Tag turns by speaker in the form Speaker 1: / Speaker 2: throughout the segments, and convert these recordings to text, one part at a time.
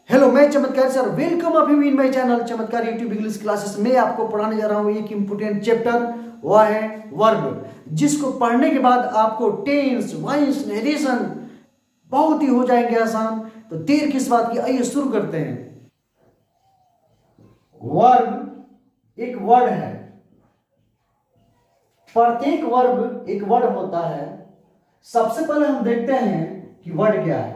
Speaker 1: Hello, मैं चमत्कार sir. Welcome अभी इन माय चैनल चमत्कार यूट्यूब इंग्लिश क्लासेस में। आपको पढ़ाने जा रहा हूँ एक इंपोर्टेंट चैप्टर, वह है वर्ब, जिसको पढ़ने के बाद आपको टेंस, वॉइस, नरेशन बहुत ही हो जाएंगे आसान। तो देर किस बात की, आइए शुरू करते हैं। वर्ब एक वर्ड है। प्रत्येक वर्ब एक वर्ड होता है। सबसे पहले हम देखते हैं कि वर्ड क्या है।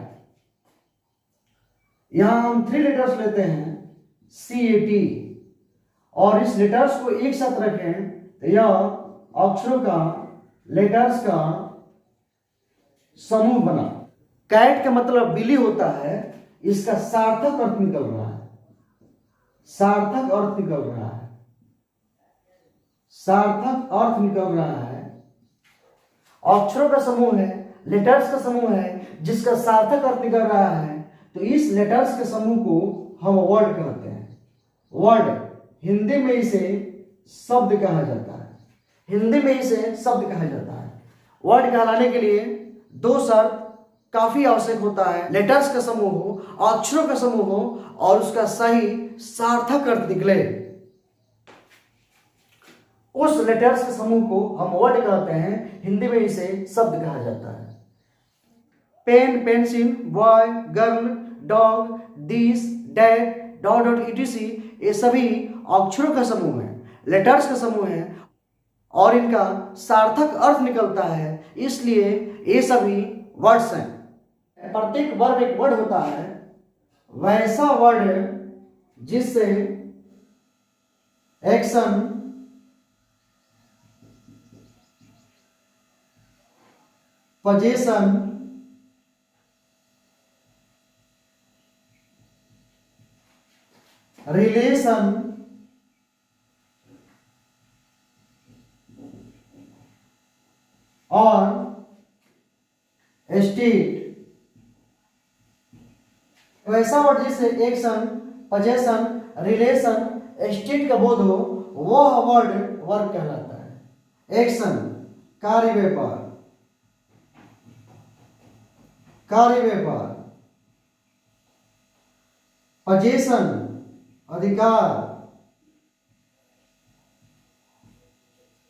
Speaker 1: यहां हम 3 लेटर्स लेते हैं, CAT, और इस लेटर्स को एक साथ रखें तो यह अक्षरों का, लेटर्स का समूह बना। कैट का मतलब बिल्ली होता है। इसका सार्थक अर्थ निकल रहा है, सार्थक अर्थ निकल रहा है, सार्थक अर्थ निकल रहा है। अक्षरों का समूह है, लेटर्स का समूह है, जिसका सार्थक अर्थ निकल रहा है। तो इस लेटर्स के समूह को हम वर्ड कहते हैं। वर्ड हिंदी में इसे शब्द कहा जाता है। हिंदी में इसे शब्द कहा जाता है। वर्ड कहलाने के लिए 2 शर्त काफी आवश्यक होता है। लेटर्स का समूह हो, अक्षरों का समूह हो, और उसका सही सार्थक अर्थ निकले। उस लेटर्स के समूह को हम वर्ड कहते हैं। हिंदी में इसे शब्द कहा जाता है। Pen, pencil, boy, girl, dog, this, dad, dot dot etc, ये सभी अक्षरों का समूह है, लेटर्स का समूह है, और इनका सार्थक अर्थ निकलता है। इसलिए ये सभी वर्ड्स हैं। प्रत्येक वर्ड एक वर्ड होता है। वैसा वर्ड जिससे एक्शन, पोजीशन, रिलेशन, और स्टेट, वैसा वर्ड जिससे एक्शन, पोजीशन, रिलेशन, स्टेट का बोध हो, वह वर्ड वर्ब कहलाता है। एक्शन कार्य व्यापार, कार्य व्यापार। पोजीशन अधिकार,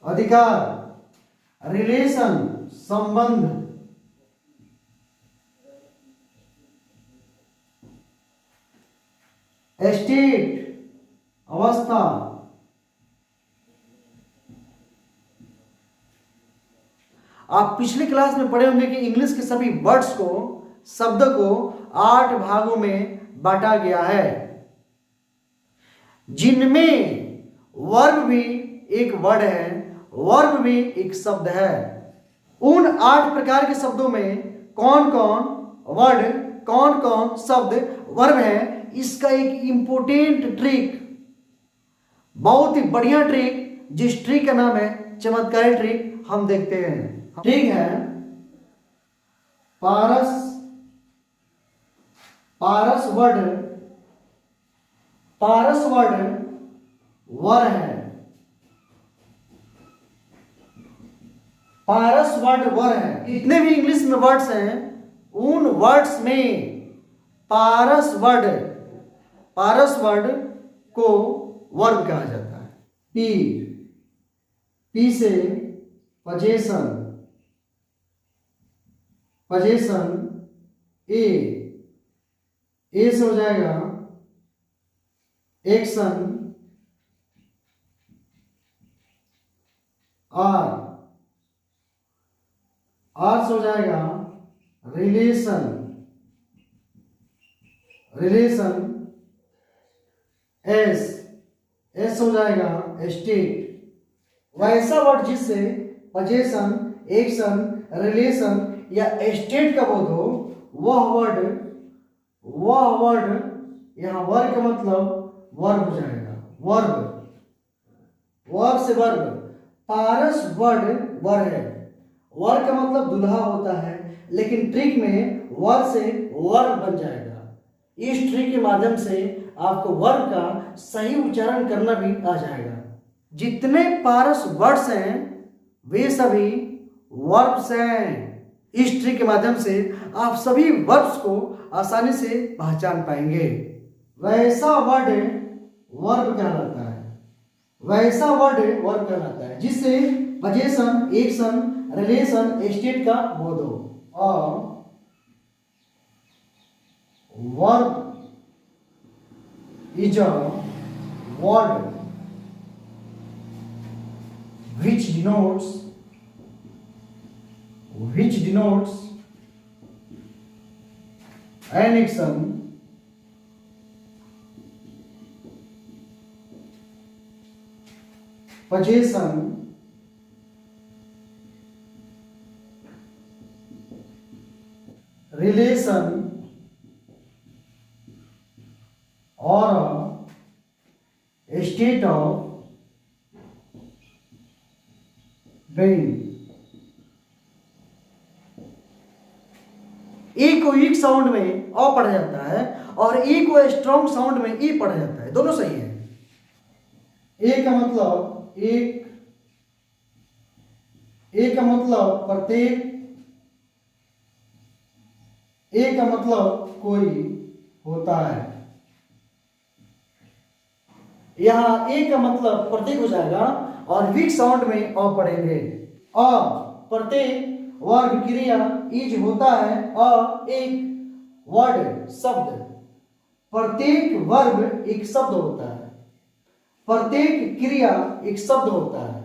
Speaker 1: अधिकार। रिलेशन संबंध, स्टेट अवस्था। आप पिछली क्लास में पढ़े होंगे कि इंग्लिश के सभी वर्ड्स को, शब्द को 8 भागों में बांटा गया है, जिनमें वर्ब भी एक वर्ड है, वर्ब भी एक शब्द है। उन 8 प्रकार के शब्दों में कौन कौन वर्ड, कौन कौन शब्द वर्ब है, इसका एक इंपोर्टेंट ट्रिक, बहुत ही बढ़िया ट्रिक, जिस ट्रिक का नाम है चमत्कारी ट्रिक, हम देखते हैं। ट्रिक है पारस, पारस वर्ड, पारस वर्ड वर है। पारस वर्ड वर है। जितने भी इंग्लिश में वर्ड्स हैं, उन वर्ड्स में पारस वर्ड, पारस वर्ड को वर्ब कहा जाता है। पी से पोजीशन, पोजीशन। ए से हो जाएगा एक्शन, आर से हो जाएगा रिलेशन, रिलेशन। एस हो जाएगा स्टेट। वैसा वर्ड जिससे पोजीशन, एक्शन, रिलेशन या स्टेट का बोध हो, वह वर्ड यहां वर्ग का मतलब वर्ब हो जाएगा। वर्ब, वर्ब से वर्ब। पारस वर्ड वर है। वर का मतलब दूल्हा होता है, लेकिन ट्रिक में वर से वर्ब बन जाएगा। इस ट्रिक के माध्यम से आपको वर्ब का सही उच्चारण करना भी आ जाएगा। जितने पारस वर्ड्स हैं वे सभी वर्ब्स हैं। इस ट्री के माध्यम से आप सभी वर्ब्स को आसानी से पहचान पाएंगे। वैसा वर्ड वर्ब कहलाता है, वैसा वर्ड वर्ब कहलाता है जिससे पोजीशन, एक्शन, रिलेशन, स्टेट का बोध हो। और verb is a word which denotes an action, possession, relation or a state of being। ए को ईक साउंड में अ पढ़ा जाता है और ए को स्ट्रॉन्ग साउंड में ई पढ़ा जाता है, दोनों सही है। ए का मतलब एक, ए का मतलब प्रत्येक, ए का मतलब कोई होता है। यहां ए का मतलब प्रत्येक हो जाएगा और वीक साउंड में अ पढ़ेंगे। अ प्रत्येक वर्ग क्रिया, इज होता है अ एक वर्ड शब्द, प्रत्येक वर्ब एक शब्द होता है, प्रत्येक क्रिया एक शब्द होता है।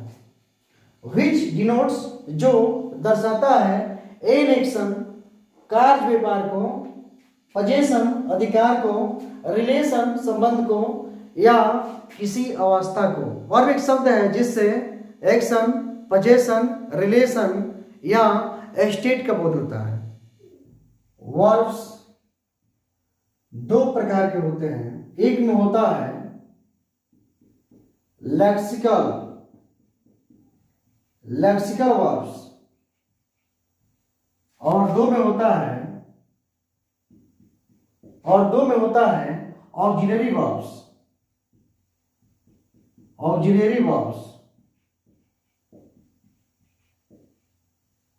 Speaker 1: विच डिनोट्स जो दर्शाता है, एन एक्शन कार्य व्यापार को, पोजेशन अधिकार को, रिलेशन संबंध को या किसी अवस्था को। वर्ब एक शब्द है जिससे एक्शन, पोजेशन, रिलेशन या स्टेट का बोध होता है। वर्ब्स दो प्रकार के होते हैं, एक में होता है लेक्सिकल वर्ब्स और दो में होता है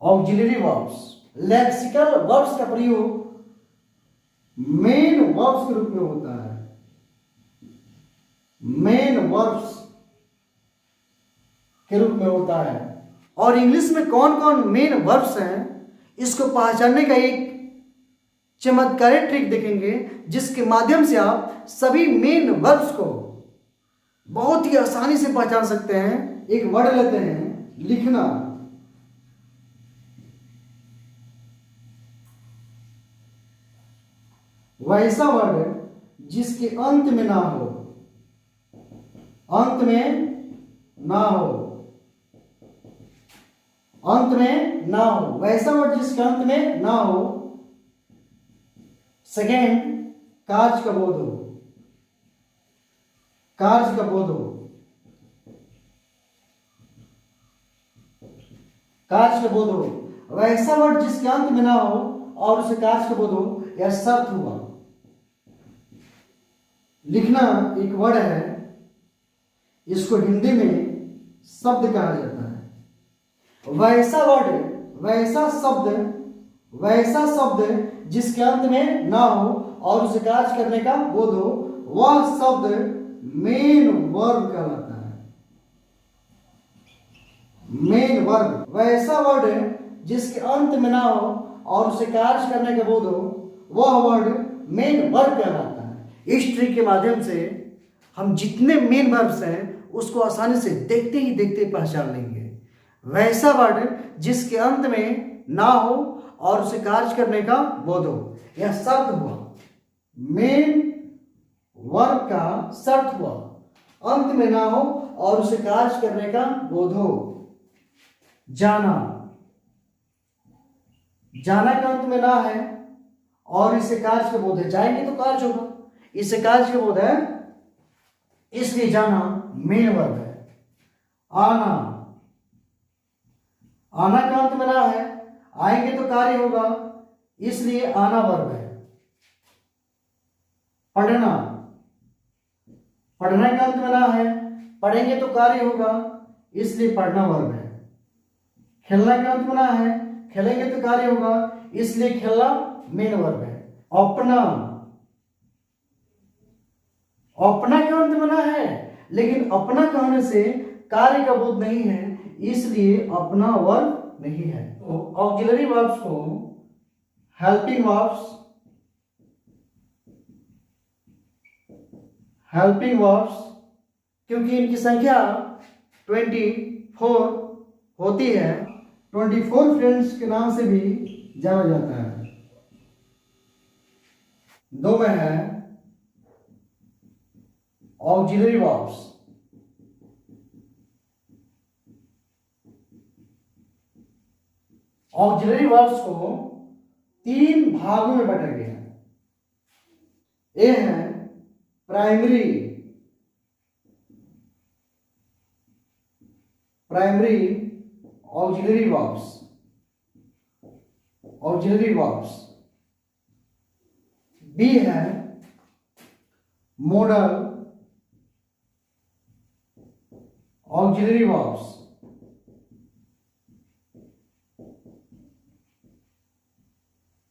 Speaker 1: ऑक्सिलरी वर्ब्स। लेक्सिकल वर्ब्स का प्रयोग मेन वर्ब्स के रूप में होता है, मेन वर्ब्स के रूप में होता है। और इंग्लिश में कौन कौन मेन वर्ब्स हैं इसको पहचानने का एक चमत्कारी ट्रिक देखेंगे, जिसके माध्यम से आप सभी मेन वर्ब्स को बहुत ही आसानी से पहचान सकते हैं। एक वर्ड लेते हैं, लिखना। वैसा वर्ड जिसके अंत में ना हो, अंत में ना हो, अंत में ना हो, वैसा वर्ड जिसके अंत में ना हो। सेकेंड, कार्य का बोध हो, कार्य का बोध हो, कार्य का बोध हो। वैसा वर्ड जिसके अंत में ना हो और उसे कार्य का बोध हो, यह शर्त हुआ। लिखना एक वर्ड है, इसको हिंदी में शब्द कहा जाता है। वैसा वर्ड, वैसा शब्द जिसके अंत में ना हो और उसे कार्य करने का बोध हो, वह शब्द मेन वर्ब कहलाता है। मेन वर्ब, वैसा वर्ड जिसके अंत में ना हो और उसे कार्य करने का बोध हो, वह वर्ड मेन वर्ब कहलाता है। इस ट्रिक के माध्यम से हम जितने मेन वर्ब्स हैं उसको आसानी से देखते ही देखते पहचान लेंगे। वैसा वर्ड जिसके अंत में ना हो और उसे कार्य करने का बोध हो, यह शर्त हुआ, मेन वर्ब का शर्त हुआ, अंत में ना हो और उसे कार्य करने का बोध हो। जाना, जाना का अंत में ना है और इसे कार्य का बोध है, जाएंगे तो कार्य होगा, इसे कार्य का बोध है इसलिए जाना मेन वर्ब है। आना, आना का अंत में ना है, आएंगे तो कार्य होगा इसलिए आना वर्ब है। पढ़ना, पढ़ना का अंत में ना है, पढ़ेंगे तो कार्य होगा इसलिए पढ़ना वर्ब है। खेलना का अंत में ना है, खेलेंगे तो कार्य होगा, इसलिए खेलना मेन वर्ब है। अपना, अपना क्यों अंत बना है, लेकिन अपना कहने से कार्य का बोध नहीं है, इसलिए अपना वर्ब नहीं है। तो ऑक्सिलरी वर्ब्स को हेल्पिंग वर्ब्स, हेल्पिंग वर्ब्स क्योंकि इनकी संख्या 24 होती है, 24 फ्रेंड्स के नाम से भी जाना जाता है। दो में है ऑक्सिलरी वर्ब्स। ऑक्सिलरी वर्ब्स को 3 भागों में बांटा गया है। ए है primary, primary auxiliary verbs, auxiliary verbs. B है मॉडल ऑक्सिलरी वर्ब्स।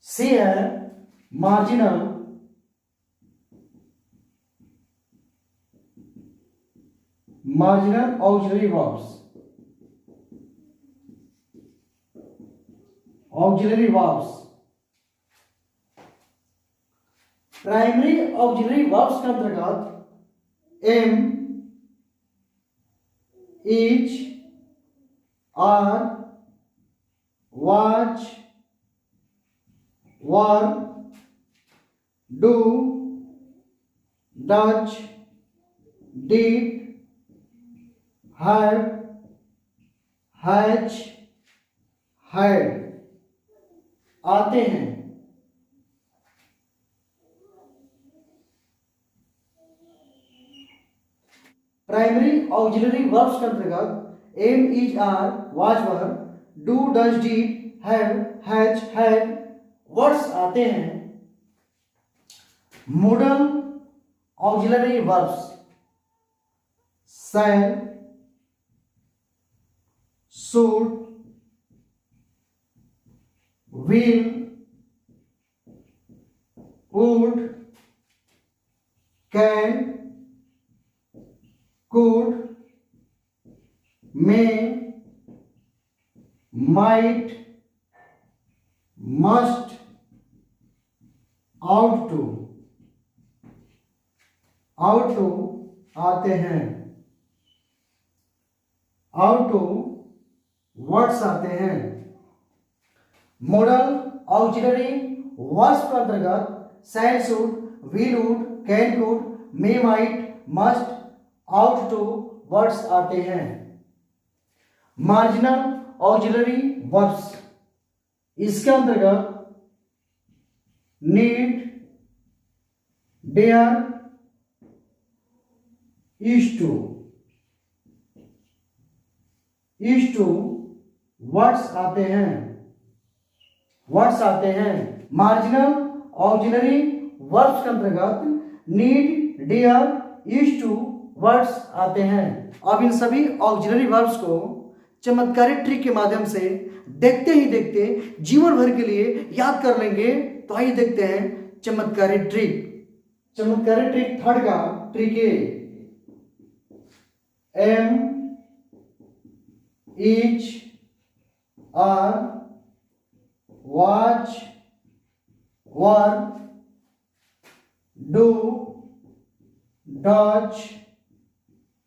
Speaker 1: सी है marginal marginal auxiliary verbs, auxiliary verbs. Primary auxiliary verbs के अंतर्गत am, is, are, was, were, do, does, did, have, has, had आते हैं। Primary auxiliary verbs के अंतर्गत am, is, are, was, were, do, does, did, have, has, had words आते हैं। Modal auxiliary verbs shall, should, will, would, can, could, may, might, must, ought to आते हैं। ought to words आते हैं। Modal auxiliary verbs के अंतर्गत shall, should, will, would, can, could, may, might, must, ought to words आते हैं। Marginal auxiliary verbs, इसके अंतर्गत need, dare, used to words आते हैं, वर्ड्स आते हैं। मार्जिनल ऑक्सिलरी वर्ब्स के अंतर्गत need, dare, used to words आते हैं। अब इन सभी ऑक्सिलरी वर्ब्स को चमत्कारी ट्रिक के माध्यम से देखते ही देखते जीवन भर के लिए याद कर लेंगे। तो आइए देखते हैं चमत्कारी ट्रिक। चमत्कारी ट्रिक थर्ड का trick A, am, is, are, was, were, do, does,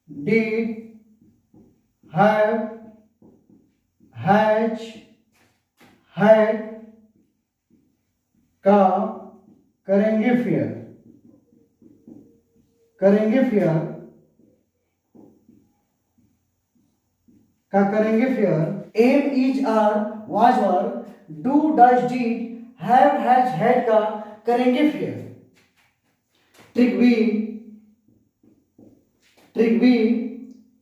Speaker 1: did, have, has, had का करेंगे फिर, करेंगे फिर का करेंगे फिर। Am, is, are, was, were, do, does, did, have, has, had का करेंगे फिर। Trick B, trick B,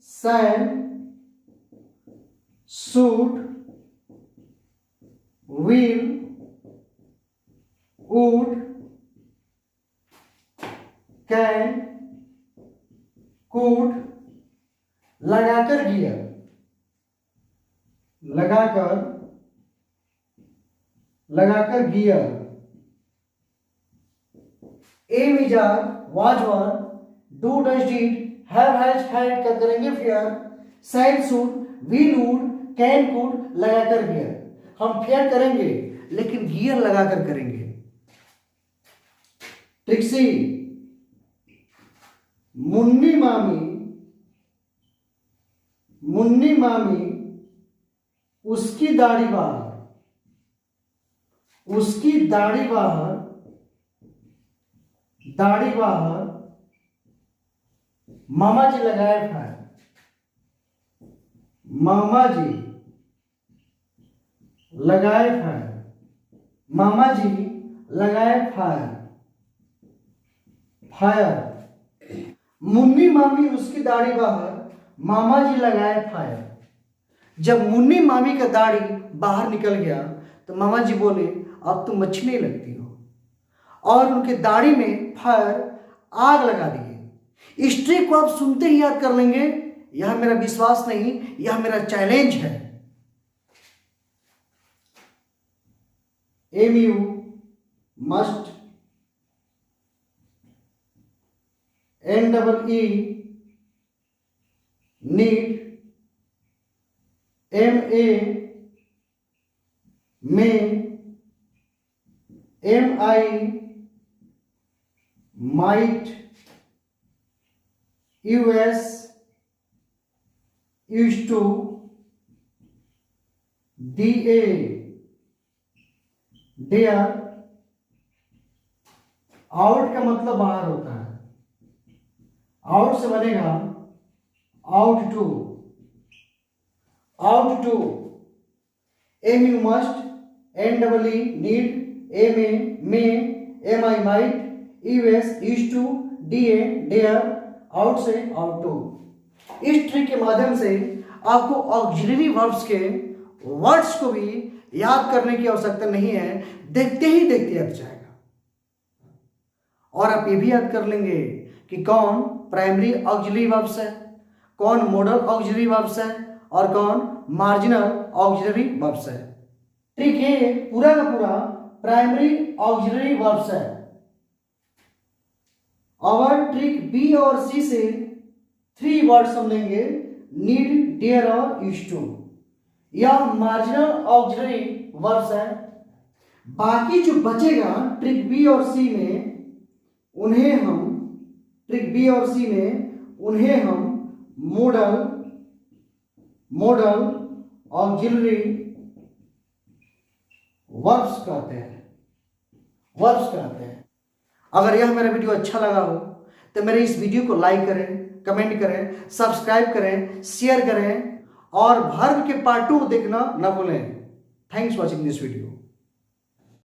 Speaker 1: shall, should, will, would, can, could लगाकर गियर, लगाकर लगाकर gear, am is are, was were, do does did, have has had का करेंगे fair, shall should, will would, can could लगाकर gear. हम fair करेंगे लेकिन gear लगाकर करेंगे। ट्रिक्सी, मुन्नी मामी, मुन्नी मामी उसकी दाढ़ी बाहर, उसकी दाढ़ी बाहर, दाढ़ी बाहर, मामा जी लगाए फायर, मामा जी लगाए फायर, मामा जी लगाए फायर, फायर। मुन्नी मामी उसकी दाढ़ी बाहर, मामा जी लगाए फायर। जब मुन्नी मामी का दाढ़ी बाहर निकल गया तो मामा जी बोले अब तुम अच्छी नहीं लगती हो, और उनके दाढ़ी में फायर, आग लगा दिए। इस ट्रिक को आप सुनते ही याद कर लेंगे। यह मेरा विश्वास नहीं, यह मेरा चैलेंज है। M U must, N double E need, M A may, M I might, U S used to, D A dare. Out का मतलब बाहर होता है, आउट से बनेगा ought to, ought to. M U must, N double E need, M A may, M I might, U S used to, D A dare, out से ought to. इस trick के माध्यम से आपको ऑक्सिलरी वर्ब्स के वर्ड्स को भी याद करने की आवश्यकता नहीं है, देखते ही देखते आ जाएगा। और आप ये भी याद कर लेंगे कि कौन प्राइमरी ऑक्सिलरी वर्ब्स है, कौन मॉडल ऑक्सिलरी वर्ब्स है और कौन मार्जिनल ऑक्सिलरी वर्ब्स है। ट्रिक ए पूरा का पूरा प्राइमरी ऑक्सिलरी वर्ब्स है। और ट्रिक बी और सी से 3 वर्ड्स हम लेंगे, नीड, डेयर और यूज्ड टू। यह मार्जिनल ऑक्सिलरी वर्ब्स है। बाकी जो बचेगा ट्रिक बी और सी में, उन्हें हम ट्रिक बी और सी में उन्हें हम मॉडल ऑक्सिलरी वर्ब्स कहते हैं, वर्ब्स कहते हैं। अगर यह मेरा वीडियो अच्छा लगा हो तो मेरे इस वीडियो को लाइक करें, कमेंट करें, सब्सक्राइब करें, शेयर करें और वर्ब के पार्ट 2 देखना न भूलें। Thanks watching this video.